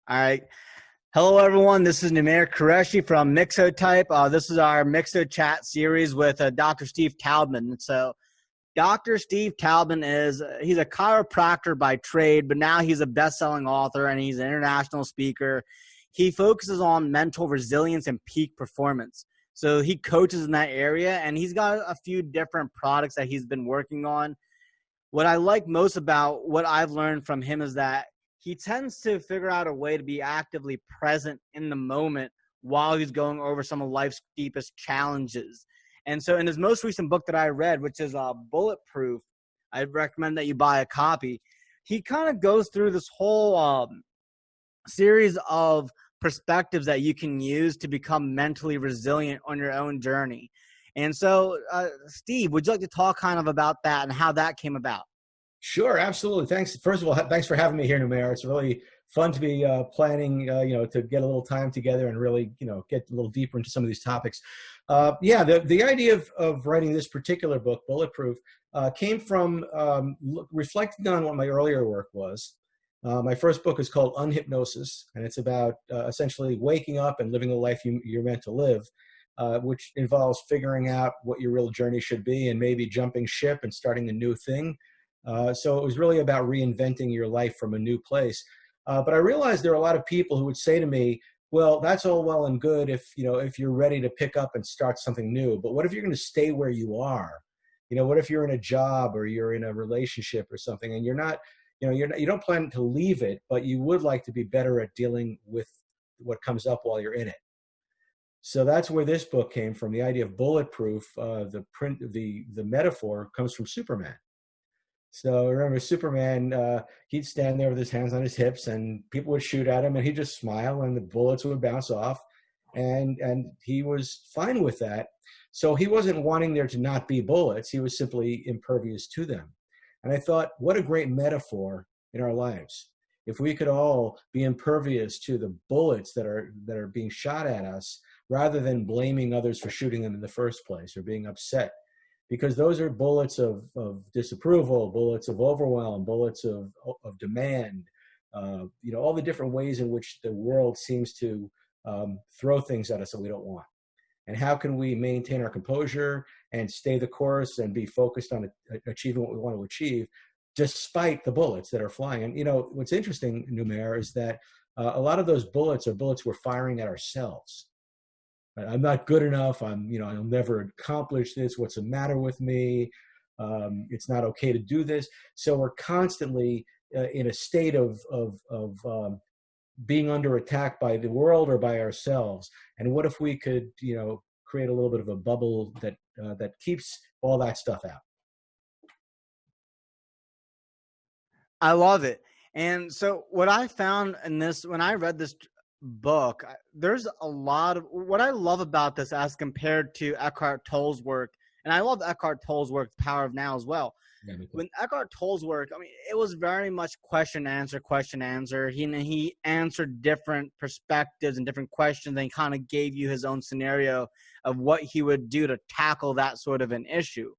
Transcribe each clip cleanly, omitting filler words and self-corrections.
All right. Hello, everyone. This is Numair Qureshi from MixoType. This is our MixoChat series with Dr. Steve Taubman. So Dr. Steve Taubman he's a chiropractor by trade, but now he's a best-selling author and he's an international speaker. He focuses on mental resilience and peak performance. So he coaches in that area, and he's got a few different products that he's been working on. What I like most about what I've learned from him is that he tends to figure out a way to be actively present in the moment while he's going over some of life's deepest challenges. And so in his most recent book that I read, which is Bulletproof, I recommend that you buy a copy. He kind of goes through this whole series of perspectives that you can use to become mentally resilient on your own journey. And so, Steve, would you like to talk kind of about that and how that came about? Sure, absolutely. Thanks. First of all, thanks for having me here, Numair. It's really fun to be planning, to get a little time together and really, get a little deeper into some of these topics. The idea of writing this particular book, Bulletproof, came from reflecting on what my earlier work was. My first book is called Unhypnosis, and it's about essentially waking up and living the life you're meant to live, which involves figuring out what your real journey should be and maybe jumping ship and starting a new thing. So it was really about reinventing your life from a new place. But I realized there are a lot of people who would say to me, well, that's all well and good if you're ready to pick up and start something new. But what if you're going to stay where you are? What if you're in a job or you're in a relationship or something and you're not, you don't plan to leave it, but you would like to be better at dealing with what comes up while you're in it. So that's where this book came from. The idea of bulletproof, the metaphor comes from Superman. So remember, Superman, he'd stand there with his hands on his hips and people would shoot at him and he'd just smile and the bullets would bounce off. And he was fine with that. So he wasn't wanting there to not be bullets. He was simply impervious to them. And I thought, what a great metaphor in our lives. If we could all be impervious to the bullets that are being shot at us, rather than blaming others for shooting them in the first place or being upset. Because those are bullets of disapproval, bullets of overwhelm, bullets of demand, all the different ways in which the world seems to throw things at us that we don't want. And how can we maintain our composure and stay the course and be focused on achieving what we want to achieve, despite the bullets that are flying? And what's interesting, Numair, is that a lot of those bullets are bullets we're firing at ourselves. I'm not good enough. I'll never accomplish this. What's the matter with me? It's not okay to do this. So we're constantly in a state of being under attack by the world or by ourselves. And what if we could, create a little bit of a bubble that keeps all that stuff out? I love it. And so what I found in this, when I read this book, there's a lot of what I love about this as compared to Eckhart Tolle's work, and I love Eckhart Tolle's work, The Power of Now, as well. Yeah, when Eckhart Tolle's work, it was very much question answer. He answered different perspectives and different questions, and he kind of gave you his own scenario of what he would do to tackle that sort of an issue.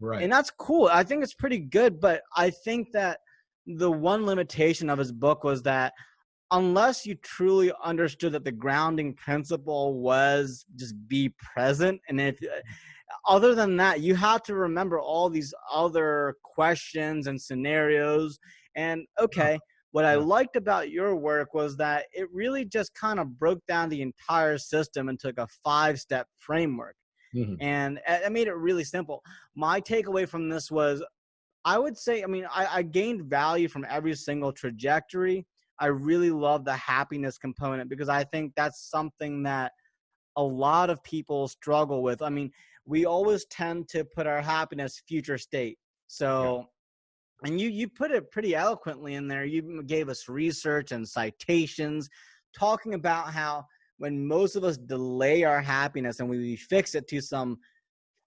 Right. And that's cool. I think it's pretty good, but I think that the one limitation of his book was that unless you truly understood that the grounding principle was just be present, and other than that, you have to remember all these other questions and scenarios. And what I liked about your work was that it really just kind of broke down the entire system and took a 5-step framework. Mm-hmm. And it made it really simple. My takeaway from this was, I would say, I gained value from every single trajectory. I really love the happiness component because I think that's something that a lot of people struggle with. We always tend to put our happiness future state. So, yeah. And you put it pretty eloquently in there. You gave us research and citations talking about how when most of us delay our happiness and we fix it to some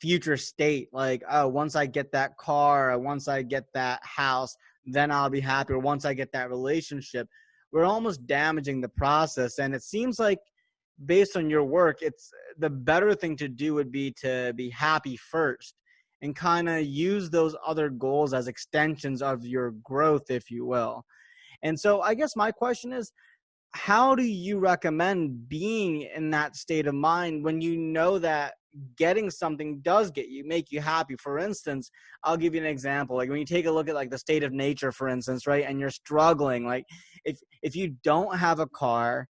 future state, like, oh, once I get that car, or once I get that house, then I'll be happy, or once I get that relationship, we're almost damaging the process. And it seems like, based on your work, it's the better thing to do would be to be happy first and kind of use those other goals as extensions of your growth, if you will. And so I guess my question is, how do you recommend being in that state of mind when you know that getting something does make you happy? For instance, I'll give you an example. Like when you take a look at like the state of nature, for instance, right? And you're struggling, like if you don't have a car,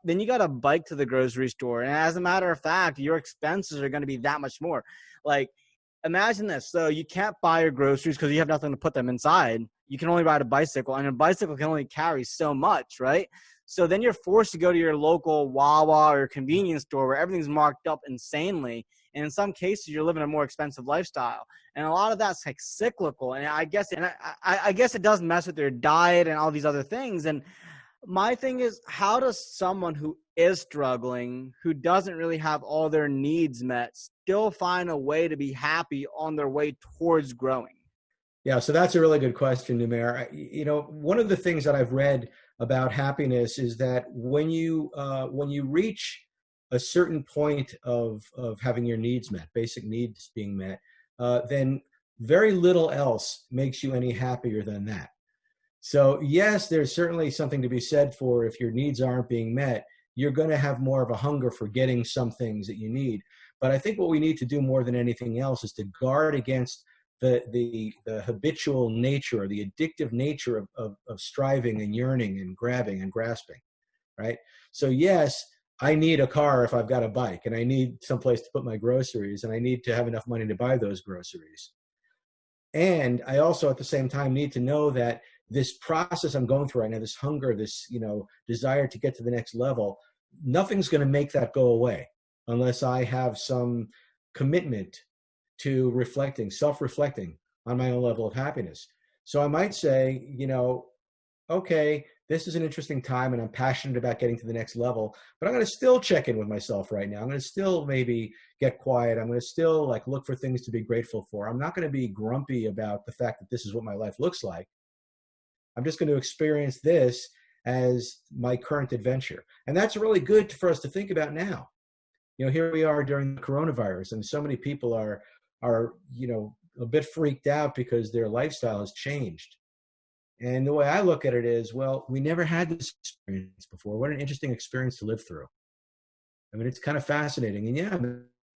then you got to bike to the grocery store. And as a matter of fact, your expenses are going to be that much more. Like imagine this. So you can't buy your groceries because you have nothing to put them inside. You can only ride a bicycle, and a bicycle can only carry so much, right? So then you're forced to go to your local Wawa or convenience store where everything's marked up insanely. And in some cases, you're living a more expensive lifestyle. And a lot of that's like cyclical. And I guess, I guess it does mess with your diet and all these other things. And my thing is, how does someone who is struggling, who doesn't really have all their needs met, still find a way to be happy on their way towards growing? Yeah, so that's a really good question, Numair. You know, one of the things that I've read about happiness is that when you reach a certain point of having your needs met, basic needs being met, then very little else makes you any happier than that. So yes, there's certainly something to be said for if your needs aren't being met, you're going to have more of a hunger for getting some things that you need. But I think what we need to do more than anything else is to guard against the habitual nature, the addictive nature of striving and yearning and grabbing and grasping, right? So yes, I need a car if I've got a bike, and I need someplace to put my groceries, and I need to have enough money to buy those groceries. And I also at the same time need to know that this process I'm going through right now, this hunger, this, you know, desire to get to the next level, nothing's going to make that go away unless I have some commitment to reflecting, self-reflecting on my own level of happiness. So I might say, you know, okay, this is an interesting time and I'm passionate about getting to the next level, but I'm going to still check in with myself right now. I'm going to still maybe get quiet. I'm going to still like look for things to be grateful for. I'm not going to be grumpy about the fact that this is what my life looks like. I'm just going to experience this as my current adventure. And that's really good for us to think about now. You know, here we are during the coronavirus, and so many people are, you know, a bit freaked out because their lifestyle has changed. And the way I look at it is, well, we never had this experience before. What an interesting experience to live through. I mean, it's kind of fascinating. And yeah,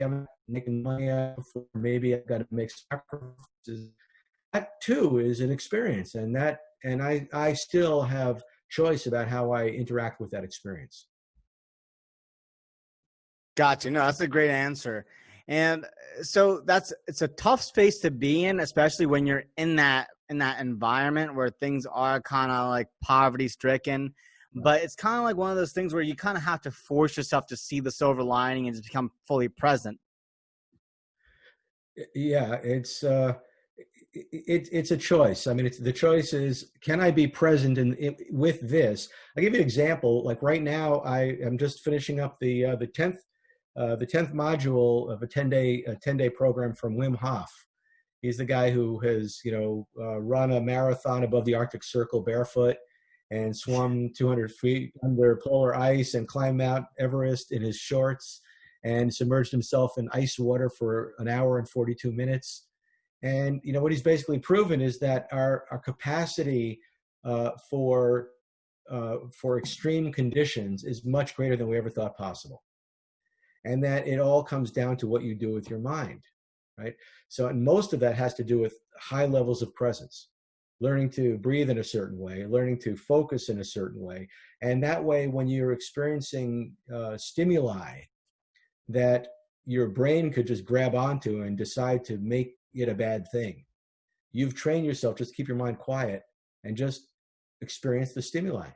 I'm making money out before, maybe I've got to make sacrifices. That too is an experience. And I still have choice about how I interact with that experience. Gotcha. No, that's a great answer. And so it's a tough space to be in, especially when you're in that environment where things are kind of like poverty stricken. But it's kind of like one of those things where you kind of have to force yourself to see the silver lining and just become fully present. Yeah, it's a choice. I mean, the choice is, can I be present with this? I'll give you an example. Like right now, I am just finishing up the 10th module of a 10-day program from Wim Hof. He's the guy who has, you know, run a marathon above the Arctic Circle barefoot and swum 200 feet under polar ice and climbed Mount Everest in his shorts and submerged himself in ice water for an hour and 42 minutes. And, you know, what he's basically proven is that our capacity for extreme conditions is much greater than we ever thought possible. And that it all comes down to what you do with your mind, right? So, and most of that has to do with high levels of presence, learning to breathe in a certain way, learning to focus in a certain way. And that way, when you're experiencing stimuli that your brain could just grab onto and decide to make it a bad thing, you've trained yourself just to keep your mind quiet and just experience the stimuli.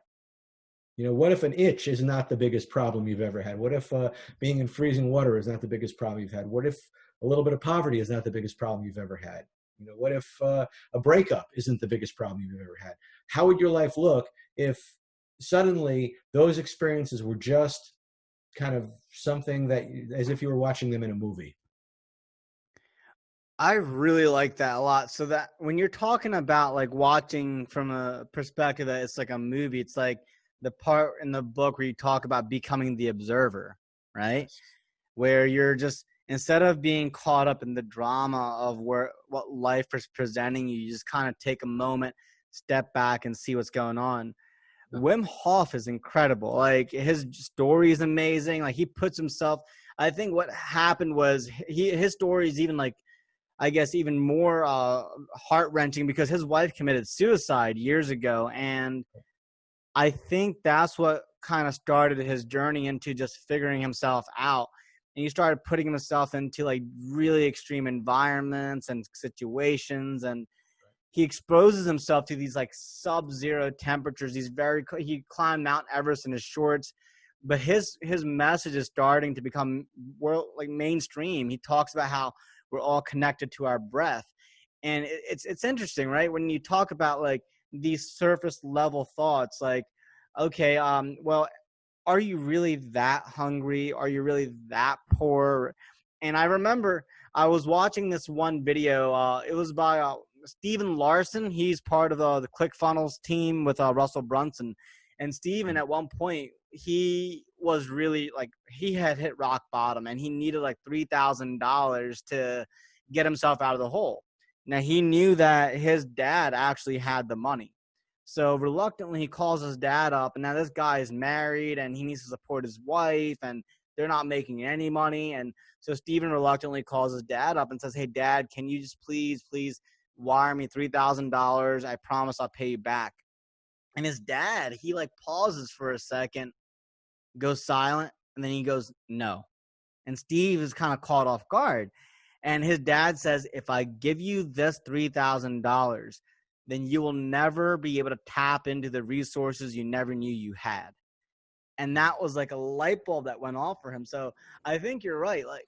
You know, what if an itch is not the biggest problem you've ever had? What if being in freezing water is not the biggest problem you've had? What if a little bit of poverty is not the biggest problem you've ever had? You know, what if a breakup isn't the biggest problem you've ever had? How would your life look if suddenly those experiences were just kind of something that, as if you were watching them in a movie? I really like that a lot. So that when you're talking about like watching from a perspective that it's like a movie, it's like the part in the book where you talk about becoming the observer, right? Yes. Where you're just, instead of being caught up in the drama of what life is presenting you, you just kind of take a moment, step back and see what's going on. Wim Hof is incredible. Like his story is amazing. Like he puts himself. I think what happened was his story is even like, I guess, even more heart wrenching because his wife committed suicide years ago, and I think that's what kind of started his journey into just figuring himself out. And he started putting himself into like really extreme environments and situations, and he exposes himself to these like sub-zero temperatures. He climbed Mount Everest in his shorts, but his message is starting to become world like mainstream. He talks about how we're all connected to our breath, and it's interesting, right? When you talk about like these surface level thoughts, like, okay, well, are you really that hungry? Are you really that poor? And I remember I was watching this one video. It was by Steven Larson. He's part of the ClickFunnels team with Russell Brunson. And Steven, at one point, he was really like, he had hit rock bottom and he needed like $3,000 to get himself out of the hole. Now, he knew that his dad actually had the money. So reluctantly, he calls his dad up, and now this guy is married, and he needs to support his wife, and they're not making any money. And so Steven reluctantly calls his dad up and says, "Hey, Dad, can you just please wire me $3,000? I promise I'll pay you back." And his dad, he like pauses for a second, goes silent, and then he goes, "No." And Steve is kind of caught off guard. And his dad says, "If I give you this $3,000, then you will never be able to tap into the resources you never knew you had." And that was like a light bulb that went off for him. So I think you're right. Like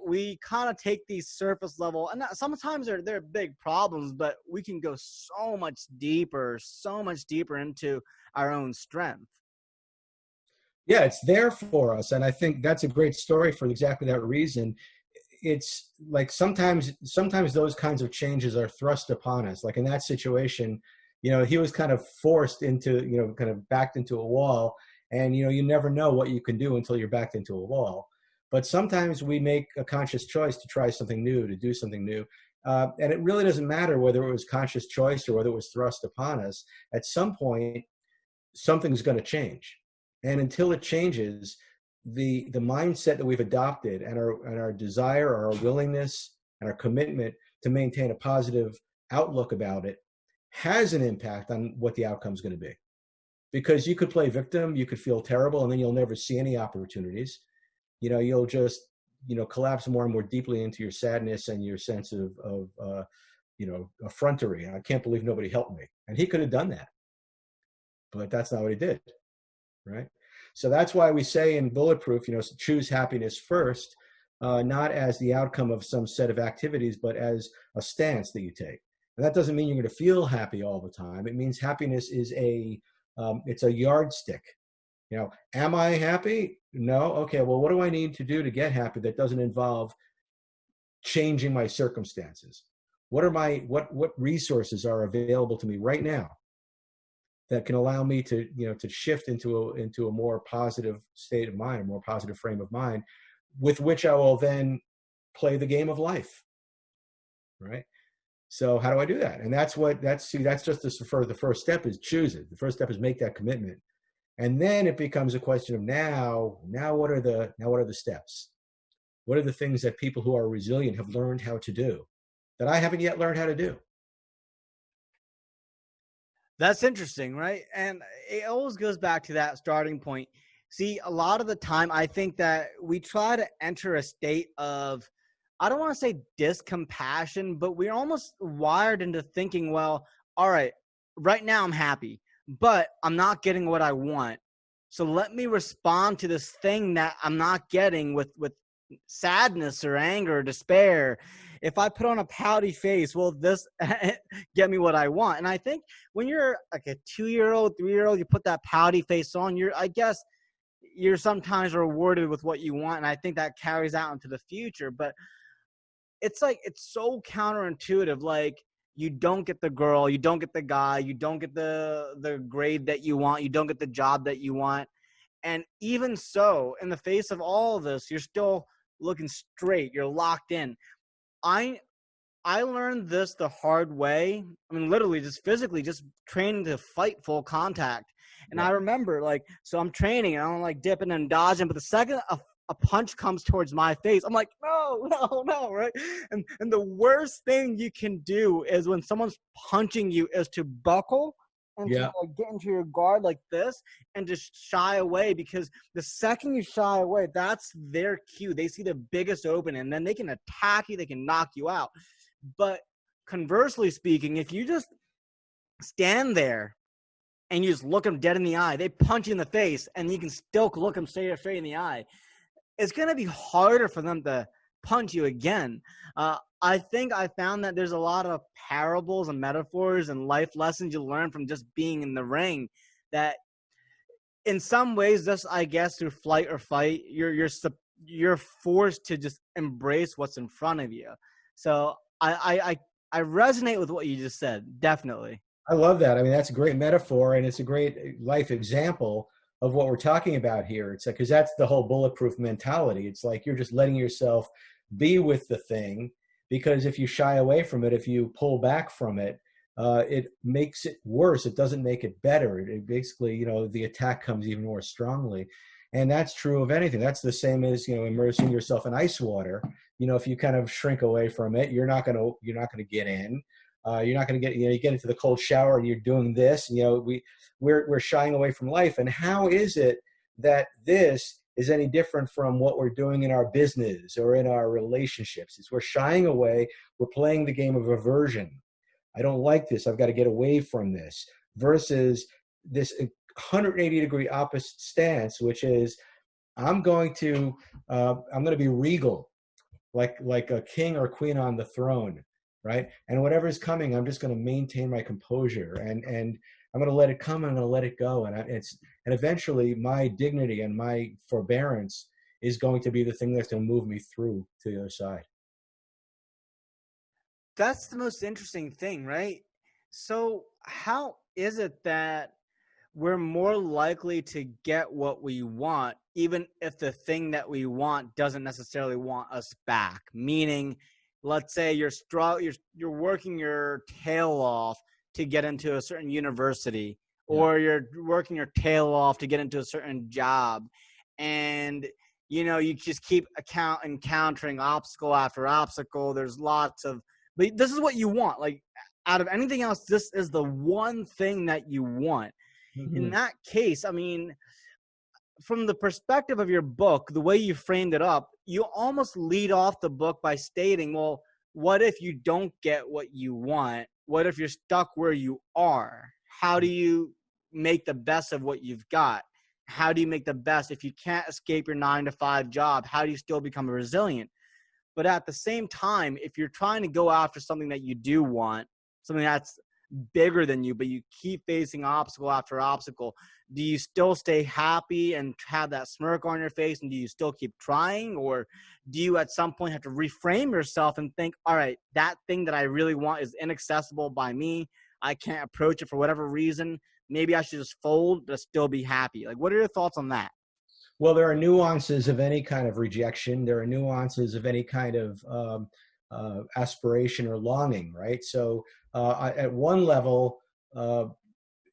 we kind of take these surface level, and sometimes they're big problems, but we can go so much deeper into our own strength. Yeah, it's there for us. And I think that's a great story for exactly that reason. It's like sometimes those kinds of changes are thrust upon us. Like in that situation, he was kind of forced into, kind of backed into a wall. And, you never know what you can do until you're backed into a wall. But sometimes we make a conscious choice to try something new, to do something new. And it really doesn't matter whether it was conscious choice or whether it was thrust upon us. At some point, something's going to change. And until it changes, the mindset that we've adopted and our desire or our willingness and our commitment to maintain a positive outlook about it has an impact on what the outcome is going to be. Because you could play victim, you could feel terrible, and then you'll never see any opportunities. You'll just, collapse more and more deeply into your sadness and your sense of effrontery. I can't believe nobody helped me. And he could have done that, but that's not what he did. Right. So that's why we say in Bulletproof, choose happiness first, not as the outcome of some set of activities, but as a stance that you take. And that doesn't mean you're going to feel happy all the time. It means happiness is it's a yardstick. Am I happy? No. Okay. Well, what do I need to do to get happy that doesn't involve changing my circumstances? What resources are available to me right now that can allow me to, to shift into a more positive state of mind, a more positive frame of mind, with which I will then play the game of life. Right. So how do I do that? And that's just the first step is choose it. The first step is make that commitment. And then it becomes a question of now what are the steps? What are the things that people who are resilient have learned how to do that I haven't yet learned how to do? That's interesting, right? And it always goes back to that starting point. See, a lot of the time, I think that we try to enter a state of, I don't want to say discompassion, but we're almost wired into thinking, well, all right, right now I'm happy, but I'm not getting what I want. So let me respond to this thing that I'm not getting with sadness or anger or despair. If I put on a pouty face, will this get me what I want? And I think when you're like a 2-year-old, 3-year-old, you put that pouty face on, I guess you're sometimes rewarded with what you want. And I think that carries out into the future. But it's like, it's so counterintuitive. Like you don't get the girl, you don't get the guy, you don't get the grade that you want, you don't get the job that you want. And even so, in the face of all of this, you're still looking straight. You're locked in. I learned this the hard way. I mean, literally, just physically, just training to fight full contact. And I remember, like, so I'm training and I'm like dipping and dodging, but the second a punch comes towards my face, I'm like, no, no, no, right? And the worst thing you can do is when someone's punching you is to buckle and to Yeah. like get into your guard like this and just shy away, because the second you shy away, that's their cue. They see the biggest opening and then they can attack you, they can knock you out. But conversely speaking, if you just stand there and you just look them dead in the eye, they punch you in the face and you can still look them straight in the eye, it's going to be harder for them to punch you again. I think I found that there's a lot of parables and metaphors and life lessons you learn from just being in the ring that in some ways, just I guess through flight or fight, you're forced to just embrace what's in front of you. So I resonate with what you just said. Definitely. I love that. I mean, that's a great metaphor, and it's a great life example of what we're talking about here. It's like, because that's the whole bulletproof mentality. It's like you're just letting yourself be with the thing, because if you shy away from it, if you pull back from it, it makes it worse. It doesn't make it better. It basically, you know, the attack comes even more strongly. And that's true of anything. That's the same as, you know, immersing yourself in ice water. You know, if you kind of shrink away from it, you're not going to get in. You're not going to get, you know, you get into the cold shower and you're doing this, and, you know, we're shying away from life. And how is it that this is any different from what we're doing in our business or in our relationships? It's we're shying away. We're playing the game of aversion. I don't like this. I've got to get away from this, versus this 180-degree opposite stance, which is I'm going to be regal, like a king or queen on the throne. Right? And whatever's coming, I'm just going to maintain my composure, and I'm going to let it come, and I'm going to let it go. And eventually my dignity and my forbearance is going to be the thing that's going to move me through to the other side. That's the most interesting thing, right? So how is it that we're more likely to get what we want, even if the thing that we want doesn't necessarily want us back? Meaning, let's say you're working your tail off to get into a certain university, or you're working your tail off to get into a certain job, and you know you just keep encountering obstacle after obstacle. There's lots of, but this is what you want. Like, out of anything else, this is the one thing that you want. Mm-hmm. In that case, I mean, from the perspective of your book, the way you framed it up, you almost lead off the book by stating, well, what if you don't get what you want? What if you're stuck where you are? How do you make the best of what you've got? How do you make the best? If you can't escape your 9-to-5 job, how do you still become resilient? But at the same time, if you're trying to go after something that you do want, something that's bigger than you, but you keep facing obstacle after obstacle, do you still stay happy and have that smirk on your face, and do you still keep trying? Or do you at some point have to reframe yourself and think, all right, that thing that I really want is inaccessible by me, I can't approach it for whatever reason, maybe I should just fold but still be happy? Like, what are your thoughts on that? Well, there are nuances of any kind of rejection. There are nuances of any kind of aspiration or longing, right? So at one level,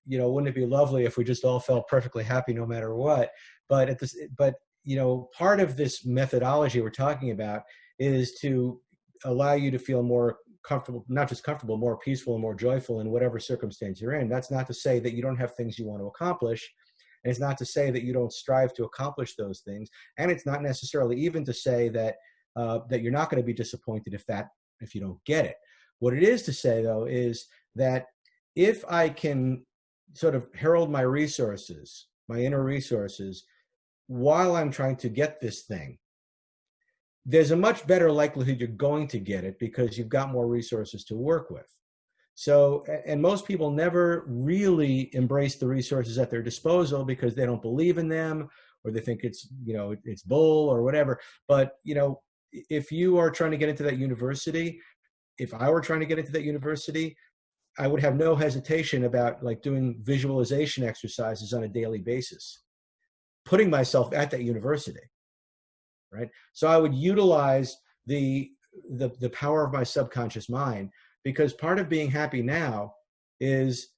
you know, wouldn't it be lovely if we just all felt perfectly happy no matter what? But you know, part of this methodology we're talking about is to allow you to feel more comfortable, not just comfortable, more peaceful and more joyful in whatever circumstance you're in. That's not to say that you don't have things you want to accomplish. And it's not to say that you don't strive to accomplish those things. And it's not necessarily even to say that that you're not going to be disappointed if you don't get it. What it is to say, though, is that if I can sort of herald my resources, my inner resources, while I'm trying to get this thing, there's a much better likelihood you're going to get it because you've got more resources to work with. So, and most people never really embrace the resources at their disposal because they don't believe in them, or they think it's, you know, it's bull or whatever. But, you know, if you are trying to get into that university, if I were trying to get into that university, I would have no hesitation about like doing visualization exercises on a daily basis, putting myself at that university, right? So I would utilize the power of my subconscious mind, because part of being happy now is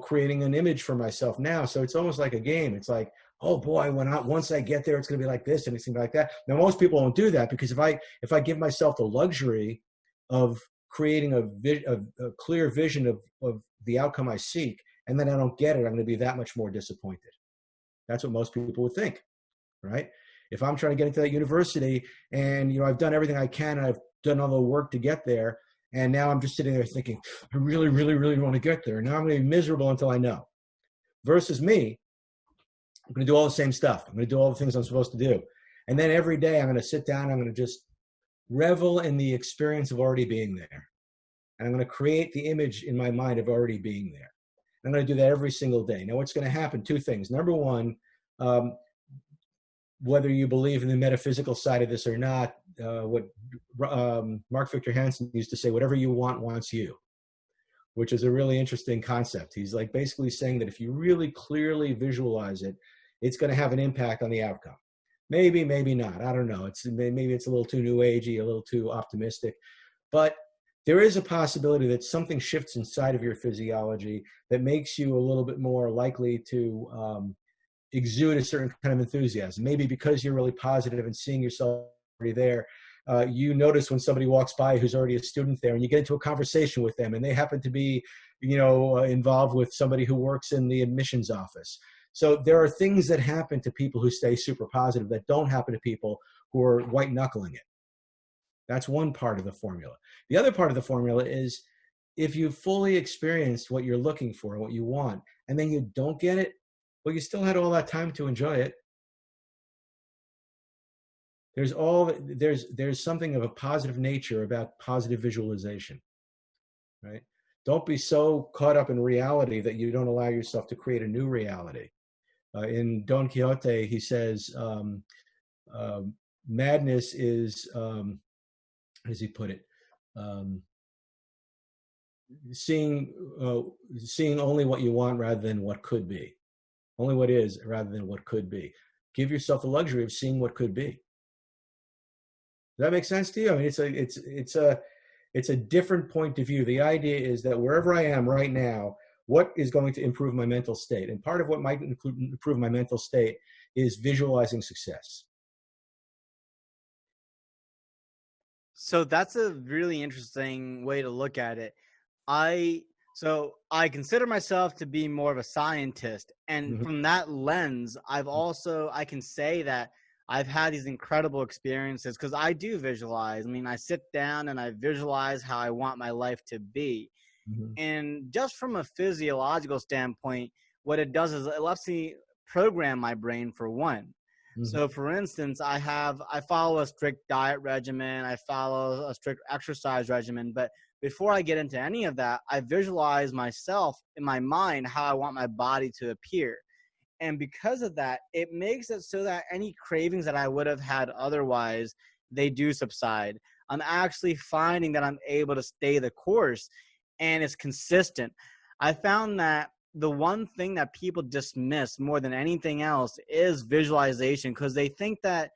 creating an image for myself now. So it's almost like a game. It's like, oh boy, once I get there, it's going to be like this and it's going to be like that. Now, most people don't do that, because if I give myself the luxury of creating a clear vision of the outcome I seek, and then I don't get it, I'm going to be that much more disappointed. That's what most people would think, right? If I'm trying to get into that university and, I've done everything I can, and I've done all the work to get there, and now I'm just sitting there thinking, I really, really, really want to get there. Now I'm going to be miserable until I know. Versus me, I'm going to do all the same stuff. I'm going to do all the things I'm supposed to do. And then every day I'm going to sit down, I'm going to just revel in the experience of already being there. And I'm going to create the image in my mind of already being there. I'm going to do that every single day. Now, what's going to happen? Two things. Number one, whether you believe in the metaphysical side of this or not, what Mark Victor Hansen used to say, whatever you want wants you, which is a really interesting concept. He's like basically saying that if you really clearly visualize it, it's going to have an impact on the outcome. Maybe, maybe not. I don't know. Maybe it's a little too new agey, a little too optimistic, but there is a possibility that something shifts inside of your physiology that makes you a little bit more likely to exude a certain kind of enthusiasm. Maybe because you're really positive and seeing yourself already there, you notice when somebody walks by who's already a student there, and you get into a conversation with them, and they happen to be, involved with somebody who works in the admissions office. So there are things that happen to people who stay super positive that don't happen to people who are white knuckling it. That's one part of the formula. The other part of the formula is, if you fully experienced what you're looking for, what you want, and then you don't get it, well, you still had all that time to enjoy it. There's something of a positive nature about positive visualization, right? Don't be so caught up in reality that you don't allow yourself to create a new reality. In Don Quixote, he says, madness is, how does he put it? Seeing only what you want rather than what could be. Only what is rather than what could be. Give yourself the luxury of seeing what could be. Does that make sense to you? I mean, it's a different point of view. The idea is that wherever I am right now, what is going to improve my mental state? And part of what might improve my mental state is visualizing success. So that's a really interesting way to look at it. I consider myself to be more of a scientist, and from that lens, I can say that I've had these incredible experiences because I do visualize. I mean, I sit down and I visualize how I want my life to be. And just from a physiological standpoint, what it does is it lets me program my brain for one. So for instance, I follow a strict diet regimen, I follow a strict exercise regimen, but before I get into any of that, I visualize myself in my mind how I want my body to appear. And because of that, it makes it so that any cravings that I would have had otherwise, they do subside. I'm actually finding that I'm able to stay the course, and it's consistent. I found that the one thing that people dismiss more than anything else is visualization, because they think that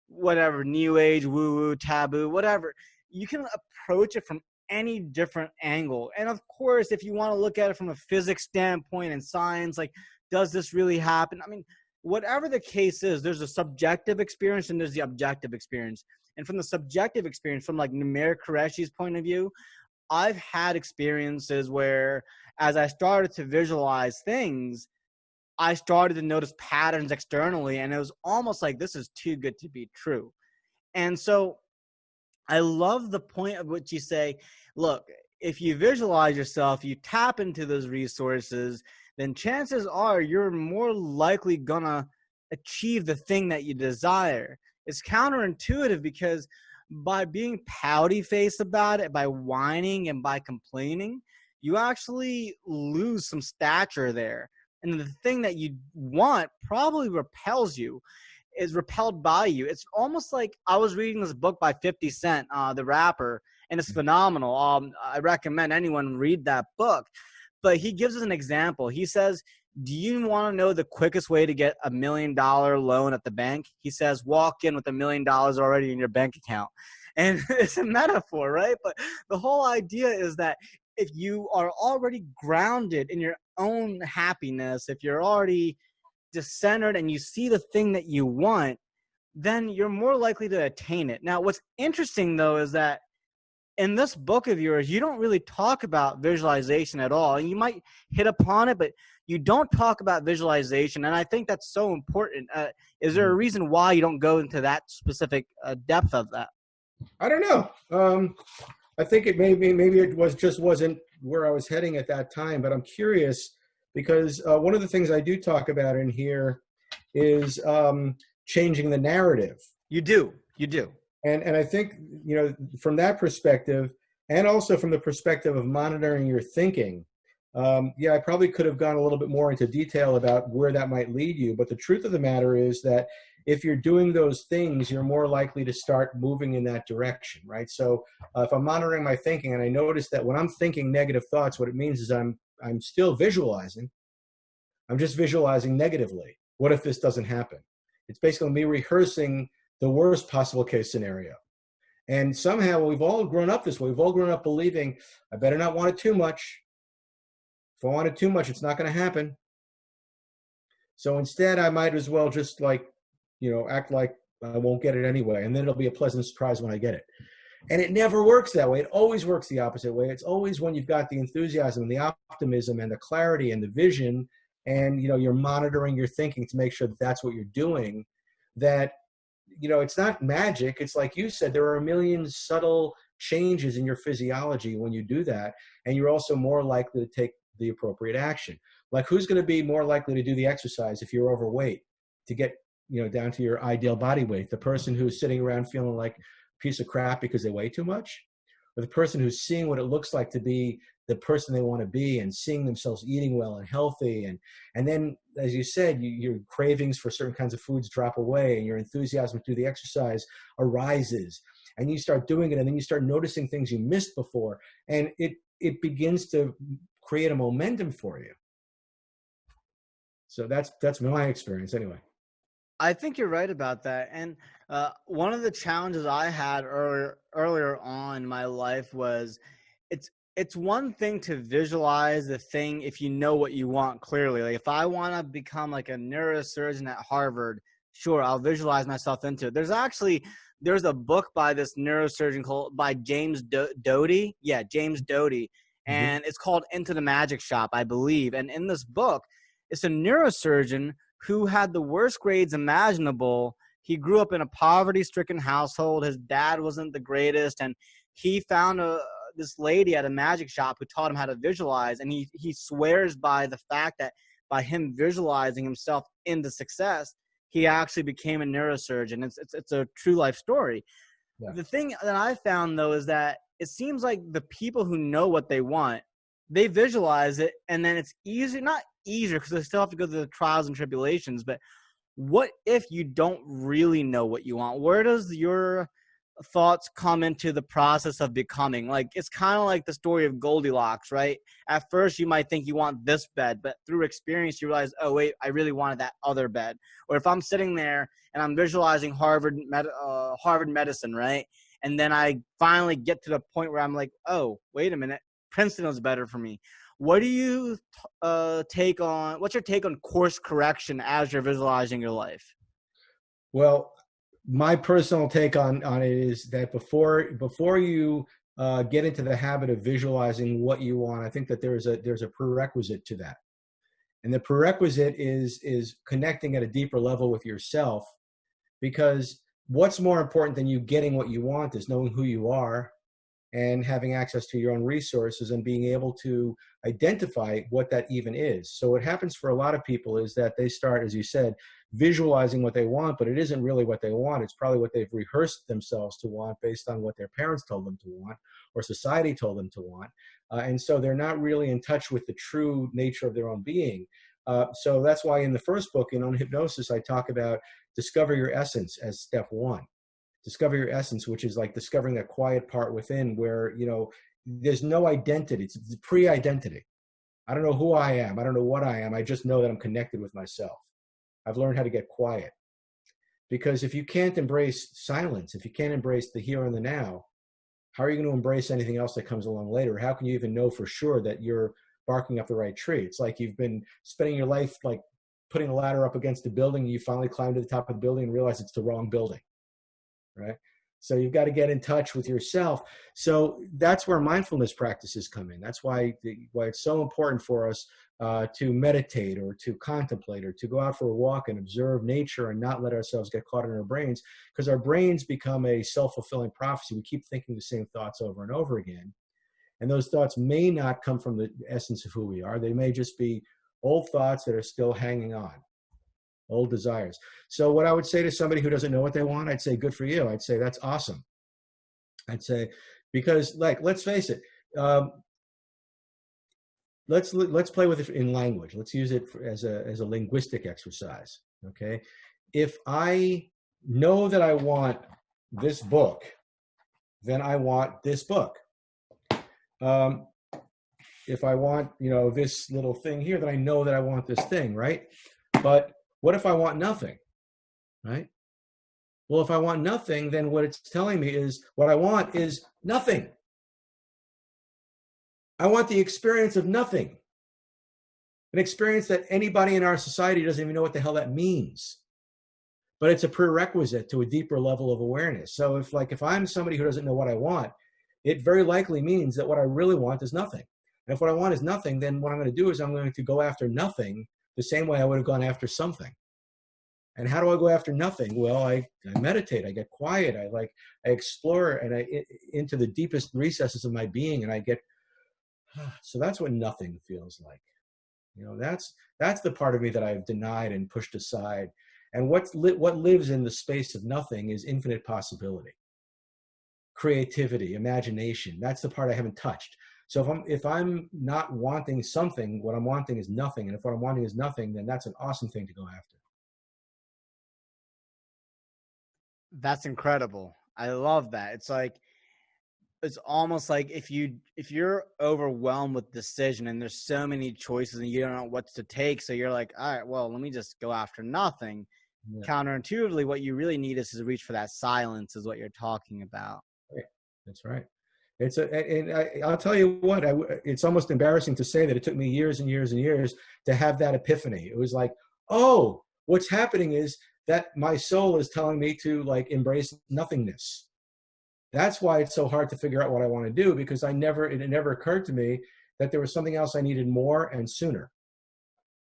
whatever, new age, woo-woo, taboo, whatever, you can approach it from any different angle. And of course, if you want to look at it from a physics standpoint and science, like, does this really happen? I mean, whatever the case is, there's a subjective experience and there's the objective experience. And from the subjective experience, from like Namir Qureshi's point of view, I've had experiences where as I started to visualize things, I started to notice patterns externally, and it was almost like, this is too good to be true. And so I love the point of what you say, look, if you visualize yourself, you tap into those resources, then chances are you're more likely gonna achieve the thing that you desire. It's counterintuitive because by being pouty-faced about it, by whining and by complaining, you actually lose some stature there. And the thing that you want probably repels you, is repelled by you. It's almost like, I was reading this book by 50 Cent, the rapper, and it's phenomenal. I recommend anyone read that book. But he gives us an example. He says, do you want to know the quickest way to get $1 million loan at the bank? He says, walk in with $1 million already in your bank account. And it's a metaphor, right? But the whole idea is that if you are already grounded in your own happiness, if you're already discentered and you see the thing that you want, then you're more likely to attain it. Now, what's interesting though is that in this book of yours, you don't really talk about visualization at all. And you might hit upon it, but you don't talk about visualization. And I think that's so important. Is there a reason why you don't go into that specific depth of that? I don't know. I think it maybe it wasn't where I was heading at that time, but I'm curious because one of the things I do talk about in here is changing the narrative. You do. And I think, from that perspective, and also from the perspective of monitoring your thinking, I probably could have gone a little bit more into detail about where that might lead you. But the truth of the matter is that if you're doing those things, you're more likely to start moving in that direction, right? So if I'm monitoring my thinking and I notice that when I'm thinking negative thoughts, what it means is I'm still visualizing. I'm just visualizing negatively. What if this doesn't happen? It's basically me rehearsing the worst possible case scenario. And somehow we've all grown up this way. We've all grown up believing, I better not want it too much. If I want it too much, it's not going to happen. So instead, I might as well just act like I won't get it anyway. And then it'll be a pleasant surprise when I get it. And it never works that way. It always works the opposite way. It's always when you've got the enthusiasm and the optimism and the clarity and the vision, and you're monitoring your thinking to make sure that that's what you're doing, that it's not magic. It's like you said, there are a million subtle changes in your physiology when you do that. And you're also more likely to take the appropriate action. Like, who's going to be more likely to do the exercise if you're overweight to get, down to your ideal body weight? The person who's sitting around feeling like a piece of crap because they weigh too much? Or the person who's seeing what it looks like to be the person they want to be and seeing themselves eating well and healthy. And then, as you said, your cravings for certain kinds of foods drop away and your enthusiasm to do the exercise arises. And you start doing it, and then you start noticing things you missed before. And it begins to create a momentum for you. So that's my experience anyway. I think you're right about that. And one of the challenges I had earlier on in my life was it's one thing to visualize the thing if you know what you want clearly. Like, if I want to become like a neurosurgeon at Harvard, sure, I'll visualize myself into it. There's a book by this neurosurgeon by James Doty. Yeah, James Doty. And it's called Into the Magic Shop, I believe. And in this book, it's a neurosurgeon who had the worst grades imaginable. He grew up in a poverty-stricken household. His dad wasn't the greatest, and he found this lady at a magic shop who taught him how to visualize. And he swears by the fact that by him visualizing himself into success, he actually became a neurosurgeon. It's a true life story. Yeah. The thing that I found, though, is that it seems like the people who know what they want, they visualize it, and then it's easier, not easier because they still have to go through the trials and tribulations, but what if you don't really know what you want? Where does your thoughts come into the process of becoming? Like, it's kind of like the story of Goldilocks, right? At first you might think you want this bed, but through experience you realize, oh wait, I really wanted that other bed. Or if I'm sitting there and I'm visualizing Harvard medicine, right? And then I finally get to the point where I'm like, oh, wait a minute, Princeton was better for me. What do you what's your take on course correction as you're visualizing your life? Well, my personal take on it is that before you get into the habit of visualizing what you want, I think that there's a prerequisite to that. And the prerequisite is connecting at a deeper level with yourself, because what's more important than you getting what you want is knowing who you are and having access to your own resources and being able to identify what that even is. So what happens for a lot of people is that they start, as you said, visualizing what they want, but it isn't really what they want. It's probably what they've rehearsed themselves to want based on what their parents told them to want or society told them to want. And so they're not really in touch with the true nature of their own being. So that's why in the first book, On Hypnosis, I talk about discover your essence as step one. Discover your essence, which is like discovering that quiet part within where, there's no identity. It's pre-identity. I don't know who I am. I don't know what I am. I just know that I'm connected with myself. I've learned how to get quiet. Because if you can't embrace silence, if you can't embrace the here and the now, how are you going to embrace anything else that comes along later? How can you even know for sure that you're barking up the right tree. It's like you've been spending your life like putting a ladder up against a building, and you finally climb to the top of the building and realize it's the wrong building, right? So you've got to get in touch with yourself. So that's where mindfulness practices come in. That's why it's so important for us to meditate or to contemplate or to go out for a walk and observe nature and not let ourselves get caught in our brains, because our brains become a self-fulfilling prophecy. We keep thinking the same thoughts over and over again. And those thoughts may not come from the essence of who we are. They may just be old thoughts that are still hanging on, old desires. So what I would say to somebody who doesn't know what they want, I'd say, good for you. I'd say, that's awesome. I'd say, because like, let's face it, let's play with it in language. Let's use it as a linguistic exercise. Okay. If I know that I want this book, then I want this book. If I want, this little thing here, then I know that I want this thing, right? But what if I want nothing, right? Well, if I want nothing, then what it's telling me is what I want is nothing. I want the experience of nothing. An experience that anybody in our society doesn't even know what the hell that means. But it's a prerequisite to a deeper level of awareness. So if I'm somebody who doesn't know what I want, it very likely means that what I really want is nothing. And if what I want is nothing, then what I'm going to do is I'm going to go after nothing the same way I would have gone after something. And how do I go after nothing? Well, I meditate, I get quiet, I explore and into the deepest recesses of my being, and I get, so that's what nothing feels like. That's the part of me that I've denied and pushed aside. And what lives in the space of nothing is infinite possibility, creativity, imagination. That's the part I haven't touched. So if I'm not wanting something, what I'm wanting is nothing. And if what I'm wanting is nothing, then that's an awesome thing to go after. That's incredible. I love that. It's almost like if you're overwhelmed with decision and there's so many choices and you don't know what to take, so you're like, all right, well, let me just go after nothing. Yeah. Counterintuitively, what you really need is to reach for that silence, is what you're talking about. Right. That's right. I'll tell you what, it's almost embarrassing to say that it took me years and years and years to have that epiphany. It was like, oh, what's happening is that my soul is telling me to embrace nothingness. That's why it's so hard to figure out what I want to do, because it never occurred to me that there was something else I needed more and sooner.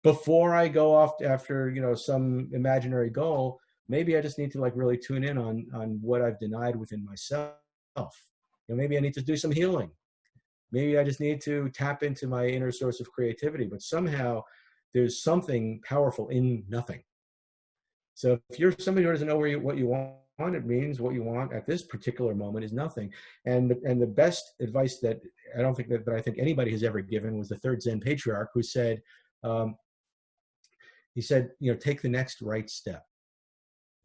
Before I go off after, some imaginary goal, maybe I just need to really tune in on what I've denied within myself. Maybe I need to do some healing. Maybe I just need to tap into my inner source of creativity, but somehow there's something powerful in nothing. So if you're somebody who doesn't know what you want, it means what you want at this particular moment is nothing. And the best advice that I think anybody has ever given was the third Zen patriarch, who said, he said, take the next right step.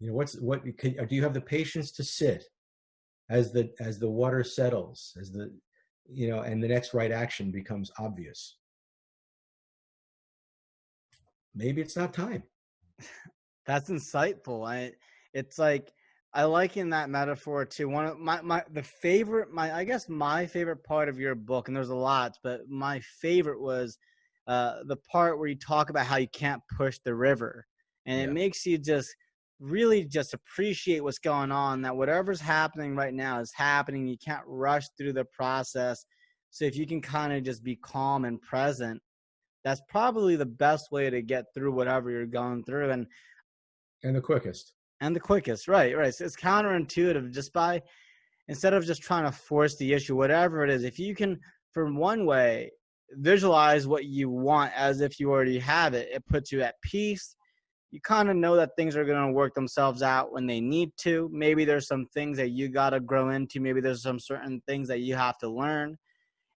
Do you have the patience to sit as the water settles, and the next right action becomes obvious? Maybe it's not time. That's insightful. I liken that metaphor to one of my favorite part of your book, and there's a lot, but my favorite was the part where you talk about how you can't push the river, and it makes you just really just appreciate what's going on, that whatever's happening right now is happening. You can't rush through the process. So if you can kind of just be calm and present, that's probably the best way to get through whatever you're going through. And the quickest. Right. So it's counterintuitive. Instead of just trying to force the issue, whatever it is, if you can, from one way, visualize what you want as if you already have it, it puts you at peace. You kind of know that things are going to work themselves out when they need to. Maybe there's some things that you got to grow into. Maybe there's some certain things that you have to learn,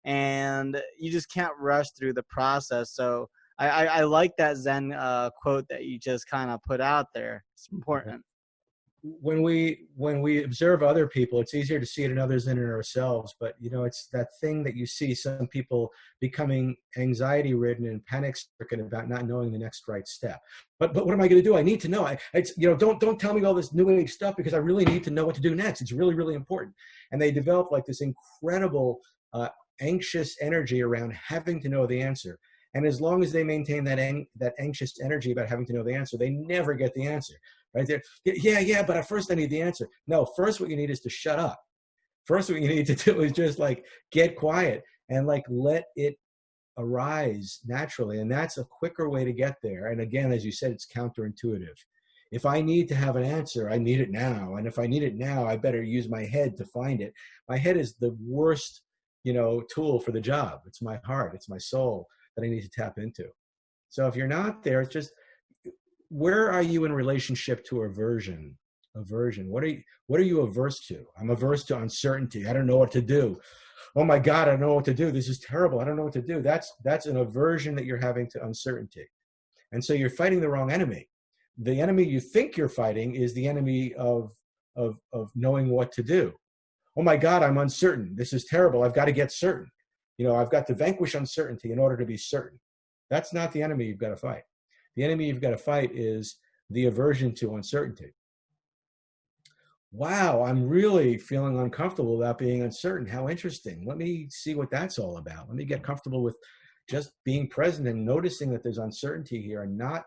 and you just can't rush through the process. So I like that Zen quote that you just kind of put out there. It's important. When we observe other people, it's easier to see it in others than in ourselves. But it's that thing that you see some people becoming anxiety ridden and panic stricken about not knowing the next right step. But what am I going to do? I need to know. Don't tell me all this new age stuff, because I really need to know what to do next. It's really, really important. And they develop this incredible anxious energy around having to know the answer. And as long as they maintain that anxious energy about having to know the answer, they never get the answer. Right there, yeah, but at first I need the answer. No, first what you need is to shut up. First what you need to do is just like get quiet and like let it arise naturally. And that's a quicker way to get there. And again, as you said, it's counterintuitive. If I need to have an answer, I need it now. And if I need it now, I better use my head to find it. My head is the worst, tool for the job. It's my heart, it's my soul that I need to tap into. So if you're not there, it's just, where are you in relationship to aversion? Aversion. What are you averse to? I'm averse to uncertainty. I don't know what to do. Oh my God, I don't know what to do. This is terrible. I don't know what to do. That's an aversion that you're having to uncertainty. And so you're fighting the wrong enemy. The enemy you think you're fighting is the enemy of knowing what to do. Oh my God, I'm uncertain. This is terrible. I've got to get certain. I've got to vanquish uncertainty in order to be certain. That's not the enemy you've got to fight. The enemy you've got to fight is the aversion to uncertainty. Wow, I'm really feeling uncomfortable about being uncertain. How interesting. Let me see what that's all about. Let me get comfortable with just being present and noticing that there's uncertainty here and not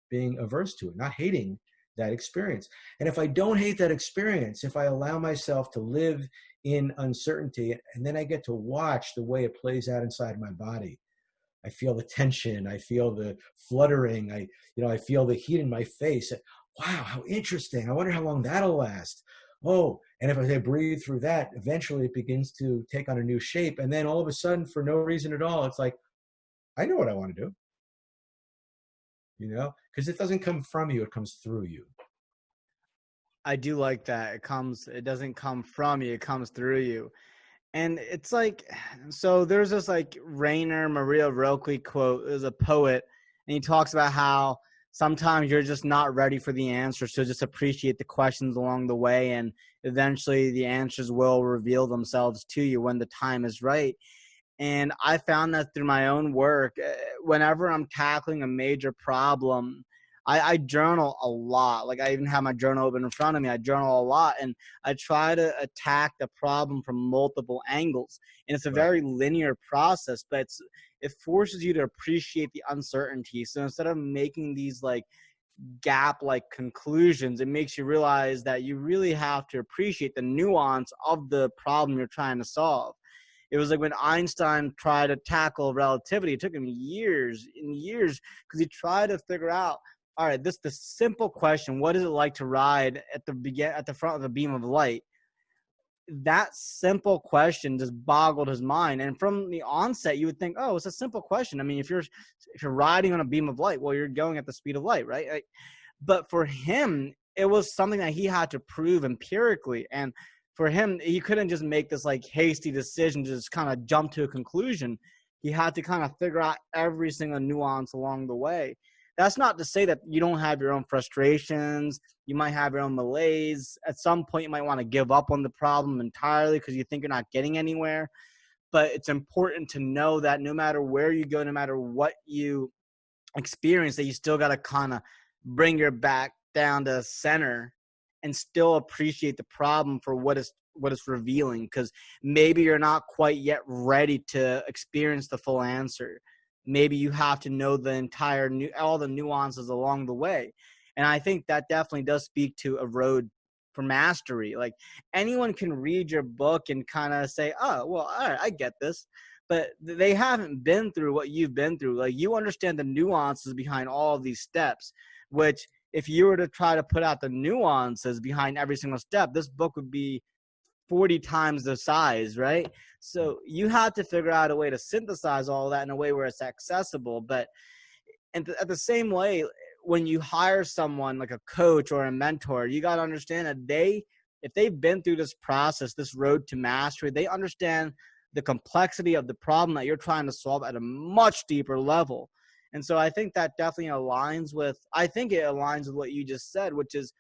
being averse to it, not hating that experience. And if I don't hate that experience, if I allow myself to live in uncertainty, and then I get to watch the way it plays out inside my body, I feel the tension. I feel the fluttering. I feel the heat in my face. Wow, how interesting. I wonder how long that'll last. Oh, and if I breathe through that, eventually it begins to take on a new shape. And then all of a sudden, for no reason at all, it's like, I know what I want to do. Because it doesn't come from you, it comes through you. I do like that. It doesn't come from you, it comes through you. And it's like, so there's this like Rainer Maria Rilke quote. There's a poet, and he talks about how sometimes you're just not ready for the answers, so just appreciate the questions along the way, and eventually the answers will reveal themselves to you when the time is right. And I found that through my own work. Whenever I'm tackling a major problem, I journal a lot. Like, I even have my journal open in front of me. I journal a lot, and I try to attack the problem from multiple angles. And it's a very linear process, but it forces you to appreciate the uncertainty. So instead of making these like gap-like conclusions, it makes you realize that you really have to appreciate the nuance of the problem you're trying to solve. It was like when Einstein tried to tackle relativity, it took him years and years, because he tried to figure out, all right, the simple question, what is it like to ride at the front of a beam of light? That simple question just boggled his mind. And from the onset, you would think, oh, it's a simple question. I mean, if you're riding on a beam of light, well, you're going at the speed of light, right? But for him, it was something that he had to prove empirically. And for him, he couldn't just make this like hasty decision to just kind of jump to a conclusion. He had to kind of figure out every single nuance along the way. That's not to say that you don't have your own frustrations. You might have your own malaise. At some point, you might want to give up on the problem entirely because you think you're not getting anywhere. But it's important to know that no matter where you go, no matter what you experience, that you still got to kind of bring your back down to center and still appreciate the problem for what it's revealing. Because maybe you're not quite yet ready to experience the full answer. Maybe you have to know all the nuances along the way. And I think that definitely does speak to a road for mastery. Like, anyone can read your book and kind of say, oh, well, all right, I get this. But they haven't been through what you've been through. Like, you understand the nuances behind all of these steps, which if you were to try to put out the nuances behind every single step, this book would be 40 times the size, right? So you have to figure out a way to synthesize all that in a way where it's accessible. But at the same way, when you hire someone like a coach or a mentor, you got to understand that if they've been through this process, this road to mastery, they understand the complexity of the problem that you're trying to solve at a much deeper level. And so I think that definitely aligns with what you just said, which is,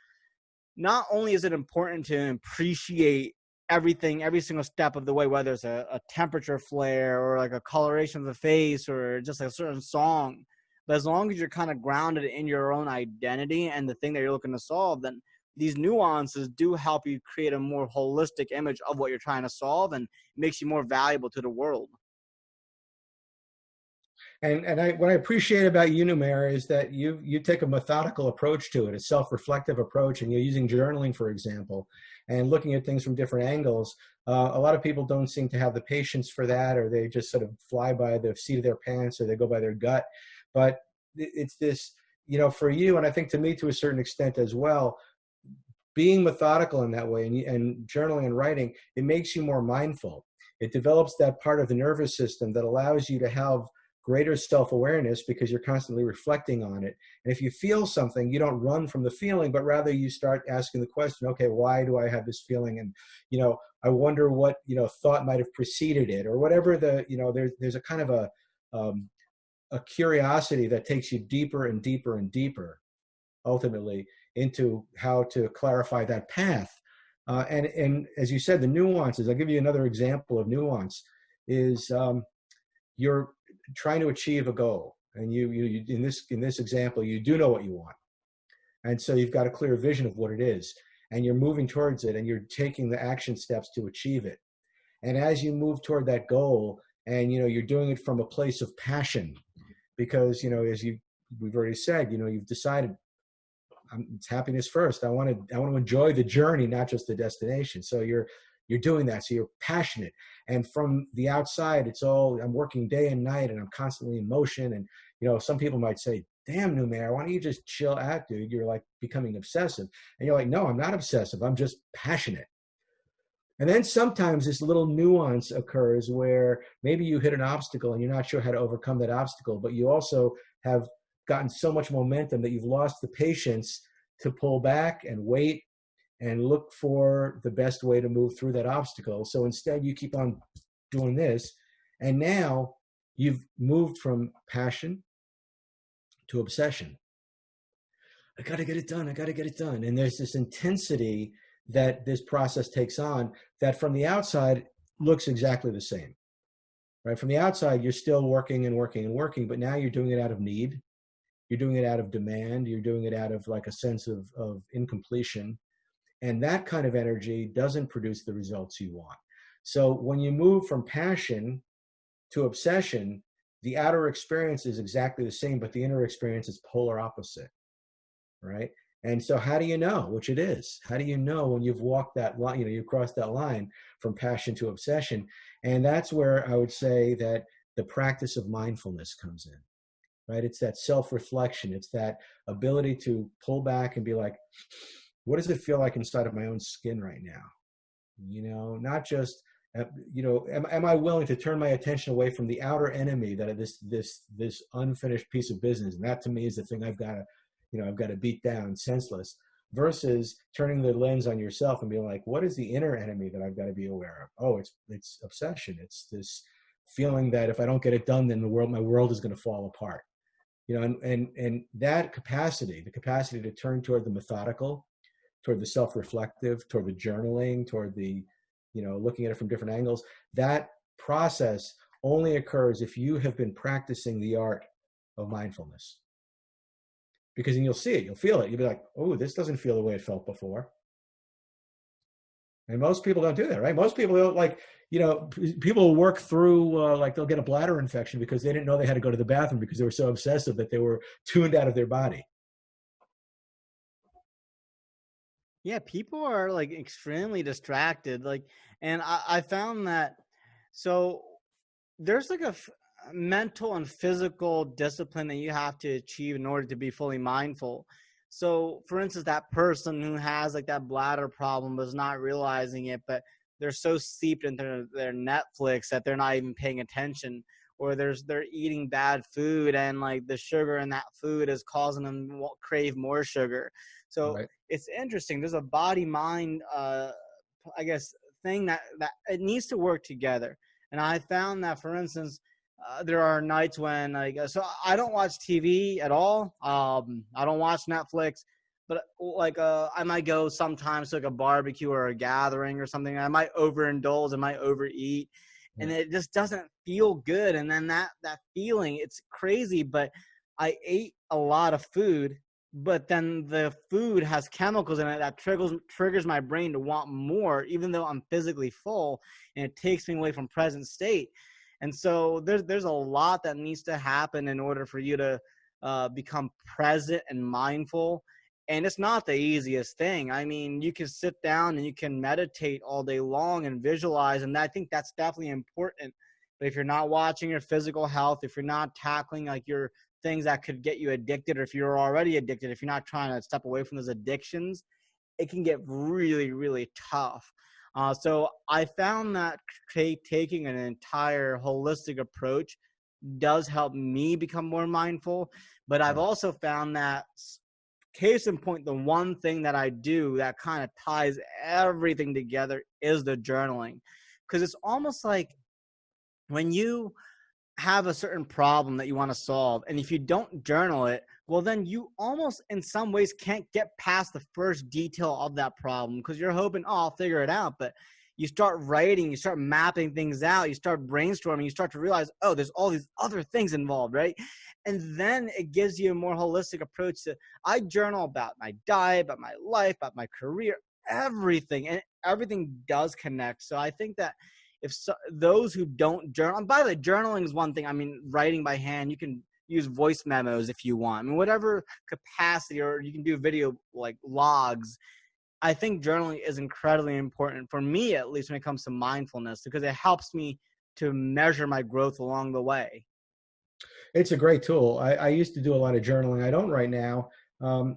not only is it important to appreciate everything, every single step of the way, whether it's a temperature flare or like a coloration of the face or just a certain song, but as long as you're kind of grounded in your own identity and the thing that you're looking to solve, then these nuances do help you create a more holistic image of what you're trying to solve, and makes you more valuable to the world. What I appreciate about you, Numair, is that you take a methodical approach to it, a self-reflective approach, and you're using journaling, for example, and looking at things from different angles. A lot of people don't seem to have the patience for that, or they just sort of fly by the seat of their pants, or they go by their gut. But it's this, for you, and I think to me to a certain extent as well, being methodical in that way and journaling and writing, it makes you more mindful. It develops that part of the nervous system that allows you to have greater self-awareness because you're constantly reflecting on it. And if you feel something, you don't run from the feeling, but rather you start asking the question, okay, why do I have this feeling? And, I wonder what, thought might have preceded it, or whatever there's a kind of a curiosity that takes you deeper and deeper and deeper, ultimately, into how to clarify that path. And as you said, the nuances, I'll give you another example of nuance, is you're trying to achieve a goal. And you in this example, you do know what you want. And so you've got a clear vision of what it is. And you're moving towards it, and you're taking the action steps to achieve it. And as you move toward that goal, and you're doing it from a place of passion, because as we've already said, you've decided it's happiness first. I want to enjoy the journey, not just the destination. So you're doing that. So you're passionate. And from the outside, it's all, I'm working day and night, and I'm constantly in motion. And, some people might say, damn, Numair, why don't you just chill out, dude? You're like becoming obsessive. And you're like, no, I'm not obsessive. I'm just passionate. And then sometimes this little nuance occurs where maybe you hit an obstacle and you're not sure how to overcome that obstacle, but you also have gotten so much momentum that you've lost the patience to pull back and wait and look for the best way to move through that obstacle. So instead you keep on doing this, and now you've moved from passion to obsession. I got to get it done. I got to get it done. And there's this intensity that this process takes on that from the outside looks exactly the same, right? From the outside, you're still working and working and working, but now you're doing it out of need. You're doing it out of demand. You're doing it out of like a sense of incompletion. And that kind of energy doesn't produce the results you want. So when you move from passion to obsession, the outer experience is exactly the same, but the inner experience is polar opposite, right? And so how do you know which it is? How do you know when you've walked that line, you've crossed that line from passion to obsession? And that's where I would say that the practice of mindfulness comes in, right? It's that self-reflection. It's that ability to pull back and be like, what does it feel like inside of my own skin right now? Not just, am I willing to turn my attention away from the outer enemy that this unfinished piece of business? And that to me is the thing I've got to beat down senseless, versus turning the lens on yourself and being like, what is the inner enemy that I've got to be aware of? Oh, it's obsession. It's this feeling that if I don't get it done, then my world is going to fall apart. And that capacity, the capacity to turn toward the methodical, toward the self-reflective, toward the journaling, toward the, looking at it from different angles, that process only occurs if you have been practicing the art of mindfulness. Because then you'll see it, you'll feel it. You'll be like, oh, this doesn't feel the way it felt before. And most people don't do that, right? Most people don't people work through, they'll get a bladder infection because they didn't know they had to go to the bathroom because they were so obsessive that they were tuned out of their body. Yeah, people are like extremely distracted. And I found that, so there's like a mental and physical discipline that you have to achieve in order to be fully mindful. So for instance, that person who has like that bladder problem is not realizing it, but they're so steeped into their Netflix that they're not even paying attention, or they're eating bad food, and like the sugar in that food is causing them to crave more sugar. So Right. It's interesting. There's a body mind, thing that it needs to work together. And I found that, for instance, there are nights when so I don't watch TV at all. I don't watch Netflix, but I might go sometimes to like a barbecue or a gathering or something. I might overindulge, I might overeat, and it just doesn't feel good. And then that feeling, it's crazy, but I ate a lot of food, but then the food has chemicals in it that triggers my brain to want more, even though I'm physically full, and it takes me away from present state. And so there's a lot that needs to happen in order for you to become present and mindful. And it's not the easiest thing. I mean, you can sit down and you can meditate all day long and visualize, and I think that's definitely important. But if you're not watching your physical health, if you're not tackling like your things that could get you addicted, or if you're already addicted, if you're not trying to step away from those addictions, it can get really, really tough. So I found that taking an entire holistic approach does help me become more mindful. But I've Right. also found that, case in point, the one thing that I do that kind of ties everything together is the journaling. Because it's almost like when you have a certain problem that you want to solve, and if you don't journal it, well, then you almost in some ways can't get past the first detail of that problem, because you're hoping, oh, I'll figure it out. But you start writing, you start mapping things out, you start brainstorming, you start to realize, oh, there's all these other things involved, right? And then it gives you a more holistic approach to, I journal about my diet, about my life, about my career, everything, and everything does connect. So I think that those who don't journal, and by the way, journaling is one thing. I mean, writing by hand, you can use voice memos if you want. I mean, whatever capacity, or you can do video like logs. I think journaling is incredibly important for me, at least when it comes to mindfulness, because it helps me to measure my growth along the way. It's a great tool. I used to do a lot of journaling. I don't right now. Um,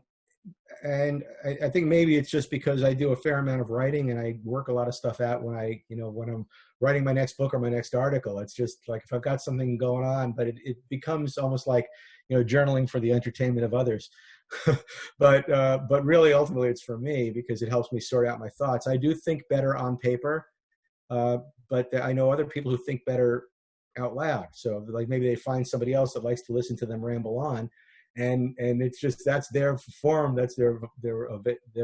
and I think maybe it's just because I do a fair amount of writing and I work a lot of stuff out when when I'm writing my next book or my next article. It's just like if I've got something going on, but it becomes almost like, journaling for the entertainment of others. But really, ultimately, it's for me because it helps me sort out my thoughts. I do think better on paper, uh, but I know other people who think better out loud. So like maybe they find somebody else that likes to listen to them ramble on, and it's just that's their form, that's their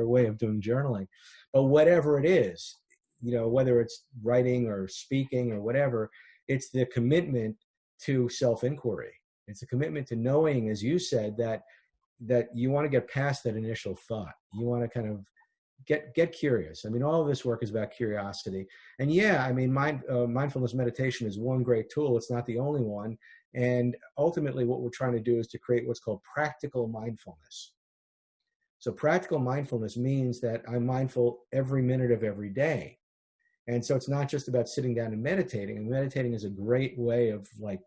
way of doing journaling. But whatever it is, whether it's writing or speaking or whatever, it's the commitment to self-inquiry. It's a commitment to knowing, as you said, that you want to get past that initial thought. You want to kind of get curious. I mean, all of this work is about curiosity. And yeah, I mean, mindfulness meditation is one great tool. It's not the only one. And ultimately, what we're trying to do is to create what's called practical mindfulness. So practical mindfulness means that I'm mindful every minute of every day. And so it's not just about sitting down and meditating. And meditating is a great way of like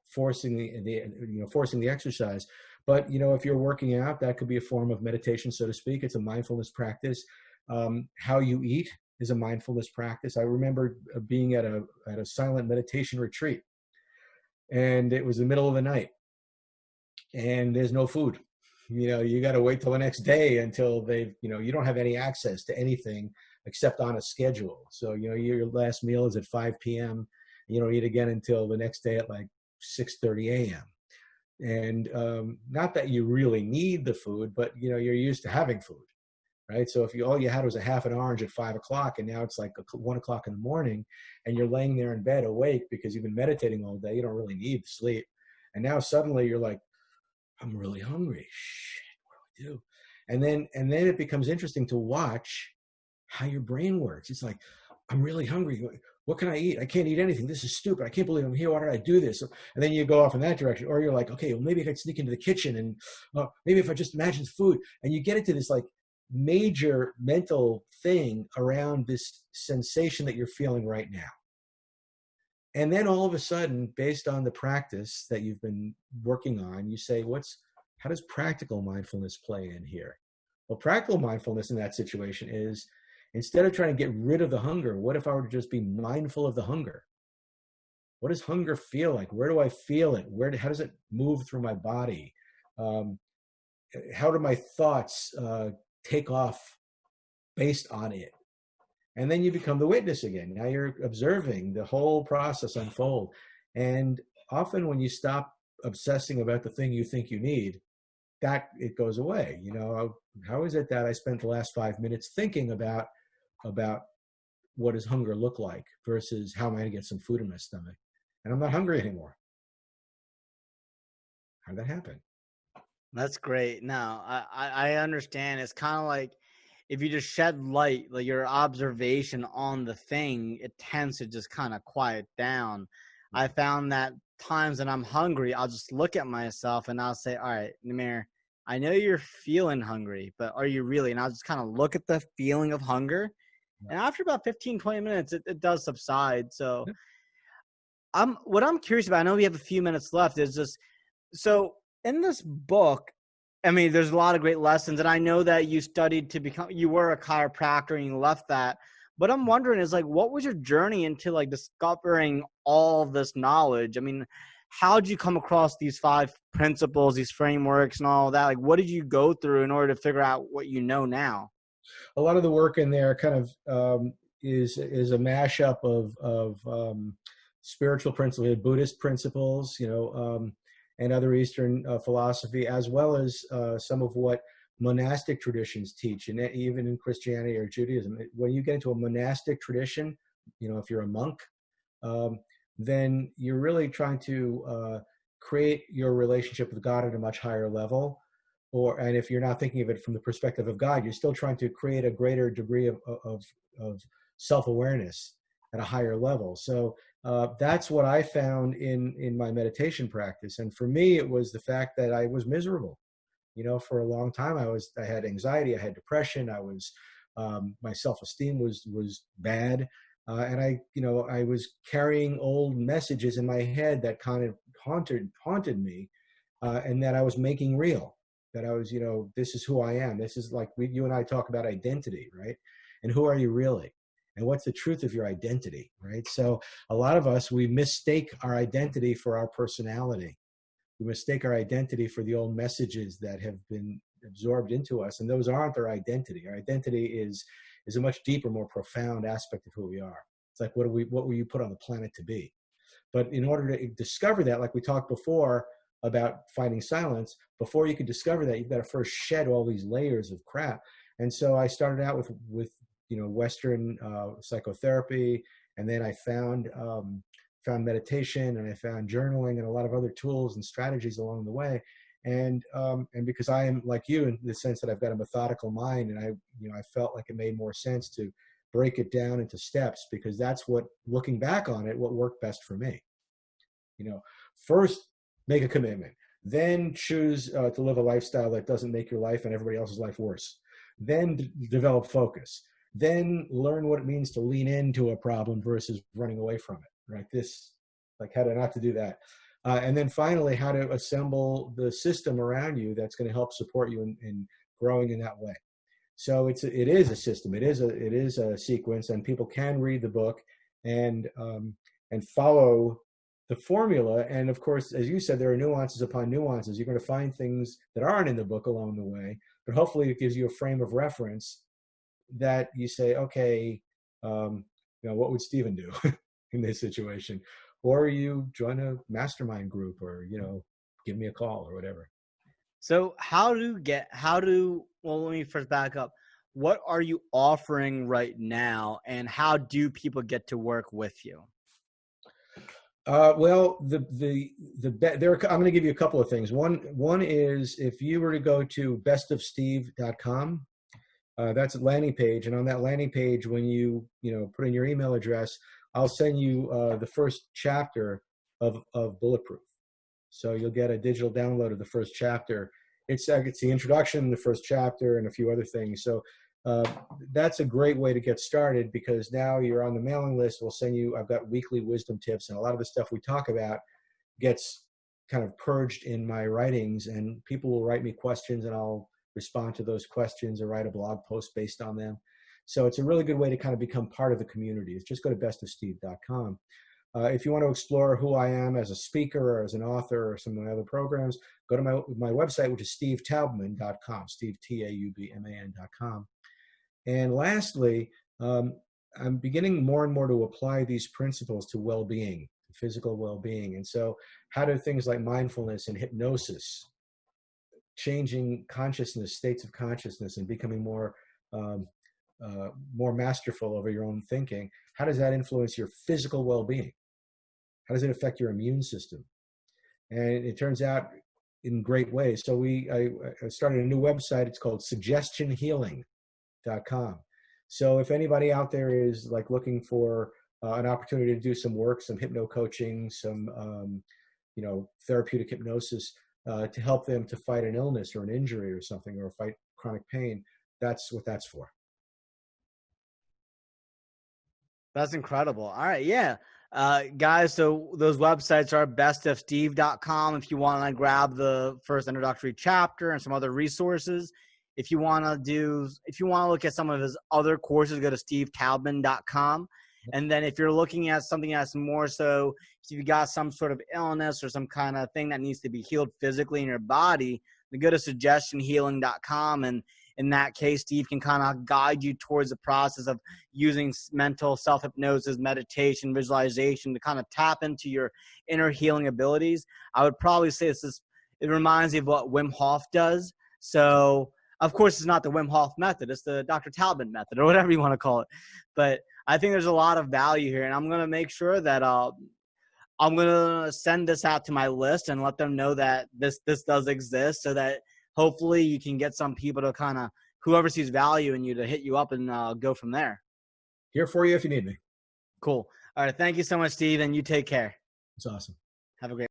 forcing the exercise. But if you're working out, that could be a form of meditation, so to speak. It's a mindfulness practice. How you eat is a mindfulness practice. I remember being at a silent meditation retreat, and it was the middle of the night, and there's no food. You got to wait till the next day until you don't have any access to anything except on a schedule. So your last meal is at 5 p.m. You don't eat again until the next day at like 6:30 a.m. And not that you really need the food, but you're used to having food, right? So if all you had was a half an orange at 5 o'clock, and now it's like 1 o'clock in the morning, and you're laying there in bed awake because you've been meditating all day, you don't really need sleep, and now suddenly you're like, I'm really hungry. Shit, what do I do? And then it becomes interesting to watch how your brain works. It's like, I'm really hungry. What can I eat? I can't eat anything. This is stupid. I can't believe I'm here. Why did I do this? And then you go off in that direction. Or you're like, okay, well, maybe I could sneak into the kitchen and maybe if I just imagine food. And you get into this like major mental thing around this sensation that you're feeling right now. And then all of a sudden, based on the practice that you've been working on, you say, how does practical mindfulness play in here? Well, practical mindfulness in that situation is, instead of trying to get rid of the hunger, what if I were to just be mindful of the hunger? What does hunger feel like? Where do I feel it? How does it move through my body? How do my thoughts take off based on it? And then you become the witness again. Now you're observing the whole process unfold. And often when you stop obsessing about the thing you think you need, that it goes away. How is it that I spent the last 5 minutes thinking about what does hunger look like versus how am I going to get some food in my stomach? And I'm not hungry anymore. How did that happen? That's great. No, I understand. It's kind of like if you just shed light, like your observation on the thing, it tends to just kind of quiet down. I found that times when I'm hungry, I'll just look at myself and I'll say, all right, Namir, I know you're feeling hungry, but are you really? And I'll just kind of look at the feeling of hunger. And after about 15, 20 minutes, it does subside. So what I'm curious about, I know we have a few minutes left, is just, so in this book, I mean, there's a lot of great lessons, and I know that you studied to become, you were a chiropractor and you left that. But I'm wondering is like, what was your journey into like discovering all this knowledge? I mean, how did you come across these 5 principles, these frameworks and all that? Like, what did you go through in order to figure out what you know now? A lot of the work in there kind of is a mashup of spiritual principles, Buddhist principles, and other Eastern philosophy, as well as some of what monastic traditions teach, and even in Christianity or Judaism. When you get into a monastic tradition, if you're a monk, then you're really trying to create your relationship with God at a much higher level. And if you're not thinking of it from the perspective of God, you're still trying to create a greater degree of self-awareness at a higher level. So that's what I found in my meditation practice. And for me, it was the fact that I was miserable. For a long time, I had anxiety, I had depression, my self-esteem was bad. And I was carrying old messages in my head that kind of haunted me, and that I was making real. That I was, this is who I am. This is like you and I talk about identity, right? And who are you really? And what's the truth of your identity, right? So a lot of us, we mistake our identity for our personality. We mistake our identity for the old messages that have been absorbed into us, and those aren't our identity. Our identity is a much deeper, more profound aspect of who we are. It's like, what were you put on the planet to be? But in order to discover that, like we talked before about finding silence, before you can discover that, you've got to first shed all these layers of crap. And so I started out with Western psychotherapy, and then I found meditation, and I found journaling and a lot of other tools and strategies along the way. And because I am like you in the sense that I've got a methodical mind, and I felt like it made more sense to break it down into steps, because that's what, looking back on it, what worked best for me. First make a commitment, then choose to live a lifestyle that doesn't make your life and everybody else's life worse. Then develop focus. Then learn what it means to lean into a problem versus running away from it. Right? How to not to do that. And then finally, how to assemble the system around you that's going to help support you in growing in that way. So it is a system. It is a sequence, and people can read the book and follow the formula. And of course, as you said, there are nuances upon nuances. You're going to find things that aren't in the book along the way, but hopefully it gives you a frame of reference that you say, okay, what would Stephen do in this situation? Or you join a mastermind group, or, give me a call or whatever. So let me first back up. What are you offering right now, and how do people get to work with you? Well, I'm going to give you a couple of things. One is, if you were to go to bestofsteve.com, that's a landing page. And on that landing page, when you put in your email address, I'll send you the first chapter of Bulletproof. So you'll get a digital download of the first chapter. It's the introduction, the first chapter, and a few other things. So that's a great way to get started, because now you're on the mailing list. I've got weekly wisdom tips, and a lot of the stuff we talk about gets kind of purged in my writings, and people will write me questions, and I'll respond to those questions or write a blog post based on them. So it's a really good way to kind of become part of the community. It's just go to bestofsteve.com. If you want to explore who I am as a speaker or as an author or some of my other programs, go to my website, which is stevetaubman.com, stevetaubman.com. And lastly, I'm beginning more and more to apply these principles to well-being, physical well-being. And so how do things like mindfulness and hypnosis, changing consciousness, states of consciousness, and becoming more masterful over your own thinking, how does that influence your physical well-being? How does it affect your immune system? And it turns out in great ways. So I started a new website. It's called suggestionhealing.com. So if anybody out there is like looking for an opportunity to do some work, some hypno coaching, some therapeutic hypnosis to help them to fight an illness or an injury or something, or fight chronic pain. That's what that's for. That's incredible. All right. Yeah. Guys, so those websites are bestofsteve.com if you want to grab the first introductory chapter and some other resources. If you want to look at some of his other courses, go to stevetaubman.com. And then if you're looking at something that's more so, if you've got some sort of illness or some kind of thing that needs to be healed physically in your body, then go to suggestionhealing.com. And in that case, Steve can kind of guide you towards the process of using mental self-hypnosis, meditation, visualization to kind of tap into your inner healing abilities. I would probably say it reminds me of what Wim Hof does. So, of course, it's not the Wim Hof method. It's the Dr. Taubman method, or whatever you want to call it. But I think there's a lot of value here, and I'm going to make sure that I'm going to send this out to my list and let them know that this does exist, so that hopefully you can get some people to kind of, whoever sees value in you, to hit you up and go from there. Here for you if you need me. Cool. All right. Thank you so much, Steve, and you take care. It's awesome. Have a great